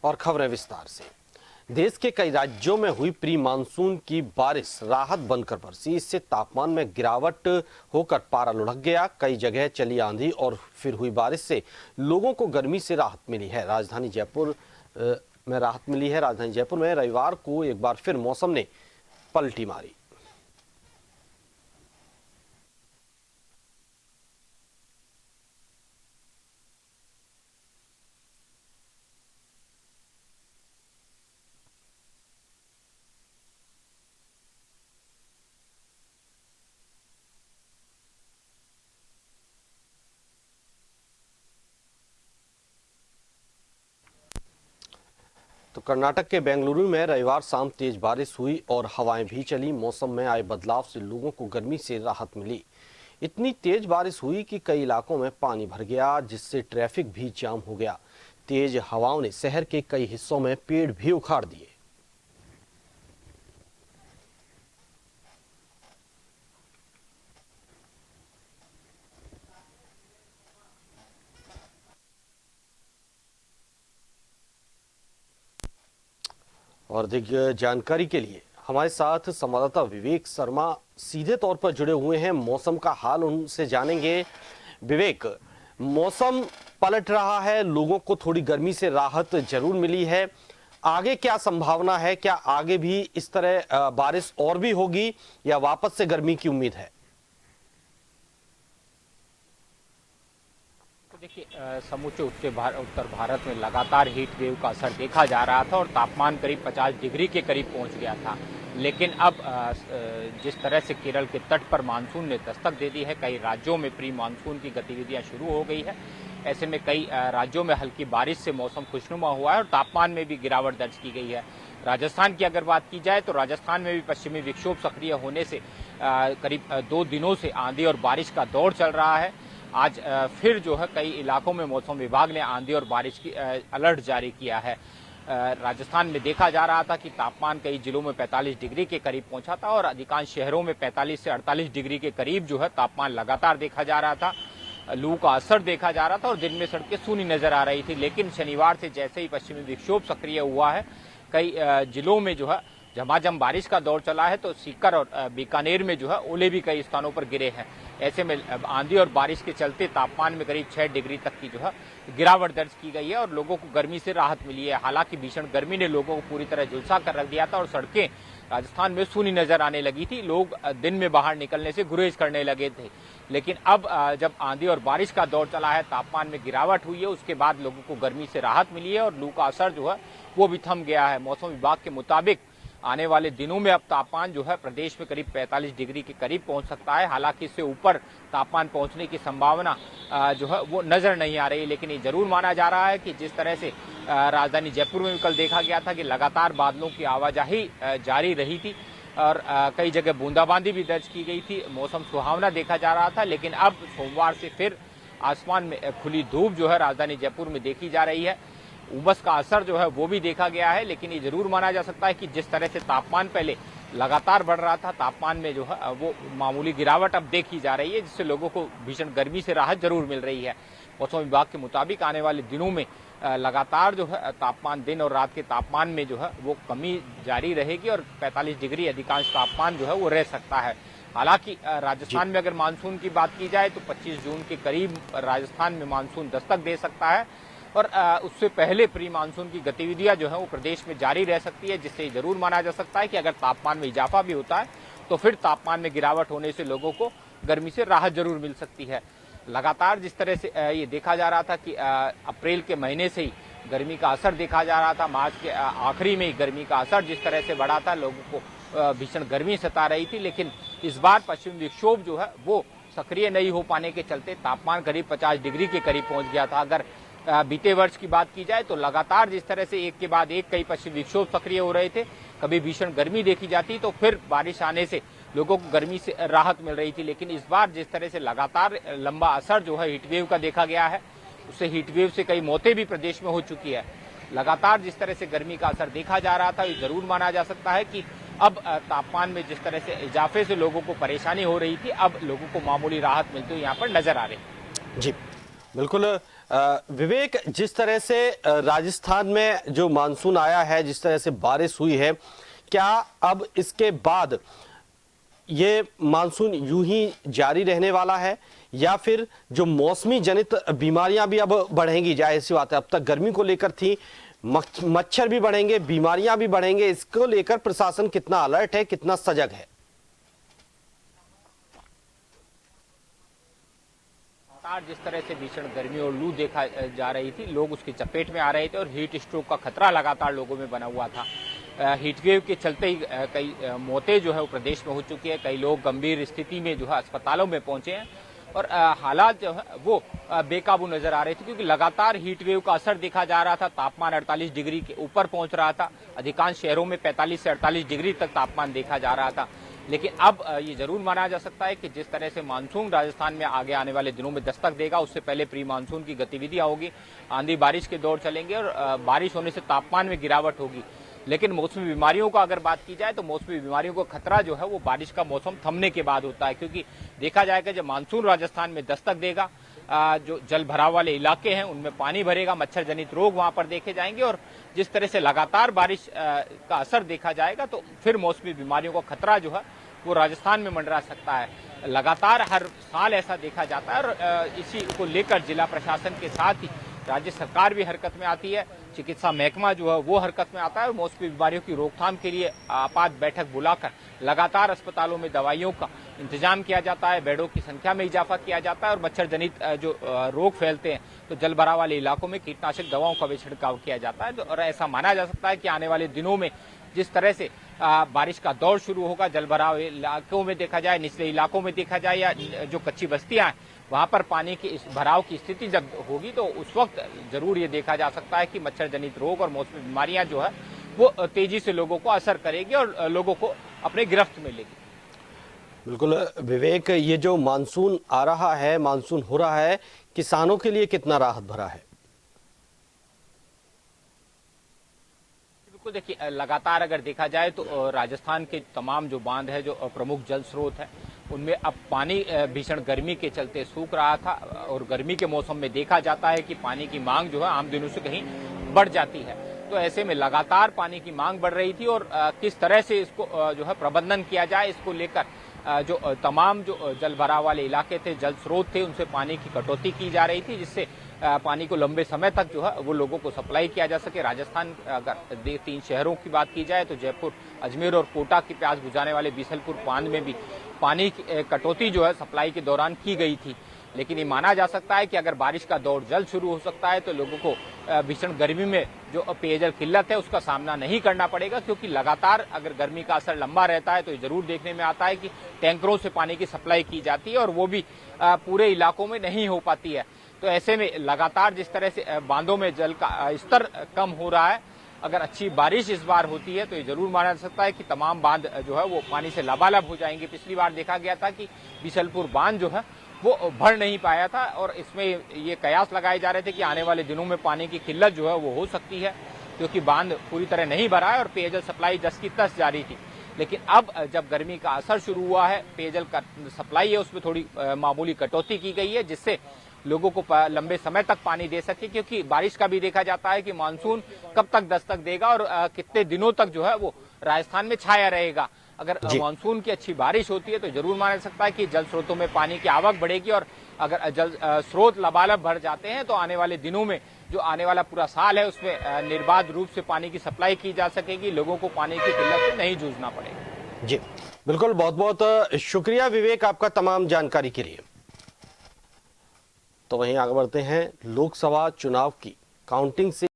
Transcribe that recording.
और खबरें विस्तार से। देश के कई राज्यों में हुई प्री मानसून की बारिश राहत बनकर बरसी। इससे तापमान में गिरावट होकर पारा लुढ़क गया। कई जगह चली आंधी और फिर हुई बारिश से लोगों को गर्मी से राहत मिली है। राजधानी जयपुर में रविवार को एक बार फिर मौसम ने पलटी मारी। तो कर्नाटक के बेंगलुरु में रविवार शाम तेज बारिश हुई और हवाएं भी चली। मौसम में आए बदलाव से लोगों को गर्मी से राहत मिली। इतनी तेज बारिश हुई कि कई इलाकों में पानी भर गया, जिससे ट्रैफिक भी जाम हो गया। तेज हवाओं ने शहर के कई हिस्सों में पेड़ भी उखाड़ दिए। और अधिक जानकारी के लिए हमारे साथ संवाददाता विवेक शर्मा सीधे तौर पर जुड़े हुए हैं। मौसम का हाल उनसे जानेंगे। विवेक, मौसम पलट रहा है, लोगों को थोड़ी गर्मी से राहत जरूर मिली है। आगे क्या संभावना है? क्या आगे भी इस तरह बारिश और भी होगी या वापस से गर्मी की उम्मीद है? देखिए, समूचे उत्तर भारत में लगातार हीट वेव का असर देखा जा रहा था और तापमान करीब 50 डिग्री के करीब पहुंच गया था। लेकिन अब जिस तरह से केरल के तट पर मानसून ने दस्तक दे दी है, कई राज्यों में प्री मानसून की गतिविधियां शुरू हो गई है। ऐसे में कई राज्यों में हल्की बारिश से मौसम खुशनुमा हुआ है और तापमान में भी गिरावट दर्ज की गई है। राजस्थान की अगर बात की जाए तो राजस्थान में भी पश्चिमी विक्षोभ सक्रिय होने से करीब 2 दिनों से आंधी और बारिश का दौर चल रहा है। आज फिर जो है कई इलाकों में मौसम विभाग ने आंधी और बारिश की अलर्ट जारी किया है। राजस्थान में देखा जा रहा था कि तापमान कई जिलों में 45 डिग्री के करीब पहुंचा था और अधिकांश शहरों में 45 से 48 डिग्री के करीब जो है तापमान लगातार देखा जा रहा था। लू का असर देखा जा रहा था और दिन में सड़कें सूनी नजर आ रही थी। लेकिन शनिवार से जैसे ही पश्चिमी विक्षोभ सक्रिय हुआ है, कई जिलों में जो है झमाझम बारिश का दौर चला है, तो सीकर और बीकानेर में जो है ओले भी कई स्थानों पर गिरे हैं। ऐसे में आंधी और बारिश के चलते तापमान में करीब 6 डिग्री तक की जो है गिरावट दर्ज की गई है और लोगों को गर्मी से राहत मिली है। हालांकि भीषण गर्मी ने लोगों को पूरी तरह झुलसा कर रख दिया था और सड़कें राजस्थान में सूनी नजर आने लगी थी। लोग दिन में बाहर निकलने से गुरेज करने लगे थे। लेकिन अब जब आंधी और बारिश का दौर चला है, तापमान में गिरावट हुई है, उसके बाद लोगों को गर्मी से राहत मिली है और लू का असर जो है वो भी थम गया है। मौसम विभाग के मुताबिक आने वाले दिनों में अब तापमान जो है प्रदेश में करीब 45 डिग्री के करीब पहुंच सकता है। हालांकि इससे ऊपर तापमान पहुंचने की संभावना जो है वो नजर नहीं आ रही। लेकिन ये जरूर माना जा रहा है कि जिस तरह से राजधानी जयपुर में कल देखा गया था कि लगातार बादलों की आवाजाही जारी रही थी और कई जगह बूंदाबांदी भी दर्ज की गई थी। मौसम सुहावना देखा जा रहा था। लेकिन अब सोमवार से फिर आसमान में खुली धूप जो है राजधानी जयपुर में देखी जा रही है। उमस का असर जो है वो भी देखा गया है। लेकिन ये जरूर माना जा सकता है कि जिस तरह से तापमान पहले लगातार बढ़ रहा था, तापमान में जो है वो मामूली गिरावट अब देखी जा रही है, जिससे लोगों को भीषण गर्मी से राहत जरूर मिल रही है। मौसम विभाग के मुताबिक आने वाले दिनों में लगातार जो है तापमान, दिन और रात के तापमान में जो है वो कमी जारी रहेगी और 45 डिग्री अधिकांश तापमान जो है वो रह सकता है। हालांकि राजस्थान में अगर मानसून की बात की जाए तो 25 जून के करीब राजस्थान में मानसून दस्तक दे सकता है और उससे पहले प्री मानसून की गतिविधियां जो है वो प्रदेश में जारी रह सकती है, जिससे जरूर माना जा सकता है कि अगर तापमान में इजाफा भी होता है तो फिर तापमान में गिरावट होने से लोगों को गर्मी से राहत जरूर मिल सकती है। लगातार जिस तरह से ये देखा जा रहा था कि अप्रैल के महीने से ही गर्मी का असर देखा जा रहा था, मार्च के आखिरी में ही गर्मी का असर जिस तरह से बढ़ा था, लोगों को भीषण गर्मी सता रही थी। लेकिन इस बार पश्चिमी विक्षोभ जो है वो सक्रिय नहीं हो पाने के चलते तापमान करीब 50 डिग्री के करीब पहुंच गया था। अगर बीते वर्ष की बात की जाए तो लगातार जिस तरह से एक के बाद एक कई पश्चिमी विक्षोभ सक्रिय हो रहे थे, कभी भीषण गर्मी देखी जाती तो फिर बारिश आने से लोगों को गर्मी से राहत मिल रही थी। लेकिन इस बार जिस तरह से लगातार लंबा असर जो है हीटवेव का देखा गया है, उससे हीटवेव से कई मौतें भी प्रदेश में हो चुकी है। लगातार जिस तरह से गर्मी का असर देखा जा रहा था, ये जरूर माना जा सकता है कि अब तापमान में जिस तरह से इजाफे से लोगों को परेशानी हो रही थी, अब लोगों को मामूली राहत मिलती हुई यहाँ पर नजर आ रही है। जी, बिल्कुल विवेक, जिस तरह से राजस्थान में जो मानसून आया है, जिस तरह से बारिश हुई है, क्या अब इसके बाद ये मानसून यूं ही जारी रहने वाला है या फिर जो मौसमी जनित बीमारियां भी अब बढ़ेंगी? जाहिर सी बात है, अब तक गर्मी को लेकर थी, मच्छर भी बढ़ेंगे, बीमारियां भी बढ़ेंगे। इसको लेकर प्रशासन कितना अलर्ट है, कितना सजग है? जिस तरह से भीषण गर्मी और लू देखा जा रही थी, लोग उसकी चपेट में आ रहे थे और हीट स्ट्रोक का खतरा लगातार लोगों में बना हुआ था। हीट वेव के चलते ही कई मौतें जो है वो प्रदेश में हो चुकी है। कई लोग गंभीर स्थिति में जो है अस्पतालों में पहुंचे हैं और हालात जो है वो बेकाबू नजर आ रहे थे, क्योंकि लगातार हीट वेव का असर देखा जा रहा था। तापमान 48 डिग्री के ऊपर पहुंच रहा था। अधिकांश शहरों में 45 से 48 डिग्री तक तापमान देखा जा रहा था। लेकिन अब ये जरूर माना जा सकता है कि जिस तरह से मानसून राजस्थान में आगे आने वाले दिनों में दस्तक देगा, उससे पहले प्री मानसून की गतिविधियां होगी, आंधी बारिश के दौर चलेंगे और बारिश होने से तापमान में गिरावट होगी। लेकिन मौसमी बीमारियों का अगर बात की जाए तो मौसमी बीमारियों का खतरा जो है वो बारिश का मौसम थमने के बाद होता है, क्योंकि देखा जाएगा जब मानसून राजस्थान में दस्तक देगा, जो जल भराव वाले इलाके हैं उनमें पानी भरेगा, मच्छर जनित रोग वहां पर देखे जाएंगे और जिस तरह से लगातार बारिश का असर देखा जाएगा तो फिर मौसमी बीमारियों का खतरा जो है वो राजस्थान में मंडरा सकता है। लगातार हर साल ऐसा देखा जाता है और इसी को लेकर जिला प्रशासन के साथ ही राज्य सरकार भी हरकत में आती है, चिकित्सा महकमा जो है वो हरकत में आता है और मौसमी बीमारियों की रोकथाम के लिए आपात बैठक बुलाकर लगातार अस्पतालों में दवाइयों का इंतजाम किया जाता है, बेडों की संख्या में इजाफा किया जाता है और मच्छर जनित जो रोग फैलते हैं तो जल भराव वाले इलाकों में कीटनाशक दवाओं का भी छिड़काव किया जाता है। और ऐसा माना जा सकता है कि आने वाले दिनों में जिस तरह से बारिश का दौर शुरू होगा, जल भराव इलाकों में देखा जाए, निचले इलाकों में देखा जाए या जो कच्ची बस्तियां हैं वहां पर पानी की इस भराव की स्थिति जब होगी तो उस वक्त जरूर ये देखा जा सकता है कि मच्छर जनित रोग और मौसमी बीमारियां जो है वो तेजी से लोगों को असर करेगी और लोगों को अपने गिरफ्त में लेगी। बिल्कुल विवेक, ये जो मानसून आ रहा है, मानसून हो रहा है, किसानों के लिए कितना राहत भरा है? बिल्कुल, देखिए लगातार अगर देखा जाए तो राजस्थान के तमाम जो बांध है, जो प्रमुख जल स्रोत है, उनमें अब पानी भीषण गर्मी के चलते सूख रहा था और गर्मी के मौसम में देखा जाता है कि पानी की मांग जो है आम दिनों से कहीं बढ़ जाती है। तो ऐसे में लगातार पानी की मांग बढ़ रही थी और किस तरह से इसको जो है प्रबंधन किया जाए, इसको लेकर जो तमाम जो जल भराव वाले इलाके थे, जल स्रोत थे, उनसे पानी की कटौती की जा रही थी, जिससे पानी को लंबे समय तक जो है वो लोगों को सप्लाई किया जा सके। राजस्थान अगर 3 शहरों की बात की जाए तो जयपुर, अजमेर और कोटा की प्यास बुझाने वाले बीसलपुर बांध में भी पानी की कटौती जो है सप्लाई के दौरान की गई थी। लेकिन ये माना जा सकता है कि अगर बारिश का दौर जल्द शुरू हो सकता है तो लोगों को भीषण गर्मी में जो पेयजल किल्लत है उसका सामना नहीं करना पड़ेगा, क्योंकि लगातार अगर गर्मी का असर लंबा रहता है तो ये जरूर देखने में आता है कि टैंकरों से पानी की सप्लाई की जाती है और वो भी पूरे इलाकों में नहीं हो पाती है। तो ऐसे में लगातार जिस तरह से बांधों में जल का स्तर कम हो रहा है, अगर अच्छी बारिश इस बार होती है तो ये जरूर माना जा सकता है कि तमाम बांध जो है वो पानी से लबालब हो जाएंगे। पिछली बार देखा गया था कि बीसलपुर बांध जो है वो भर नहीं पाया था और इसमें ये कयास लगाए जा रहे थे कि आने वाले दिनों में पानी की किल्लत जो है वो हो सकती है, क्योंकि बांध पूरी तरह नहीं भरा है और पेयजल सप्लाई 10 की 10 जारी थी। लेकिन अब जब गर्मी का असर शुरू हुआ है, पेयजल का सप्लाई है उसमें थोड़ी मामूली कटौती की गई है, जिससे लोगों को लंबे समय तक पानी दे सके, क्योंकि बारिश का भी देखा जाता है कि मानसून कब तक दस्तक देगा और कितने दिनों तक जो है वो राजस्थान में छाया रहेगा। अगर मानसून की अच्छी बारिश होती है तो जरूर माना जा सकता है कि जल स्रोतों में पानी की आवक बढ़ेगी और अगर जल स्रोत लबालब भर जाते हैं तो आने वाले दिनों में जो आने वाला पूरा साल है उसमें निर्बाध रूप से पानी की सप्लाई की जा सकेगी, लोगों को पानी की किल्लत से नहीं जूझना पड़ेगा। जी बिल्कुल, बहुत बहुत शुक्रिया विवेक आपका तमाम जानकारी के लिए। तो वहीं आगे बढ़ते हैं, लोकसभा चुनाव की काउंटिंग से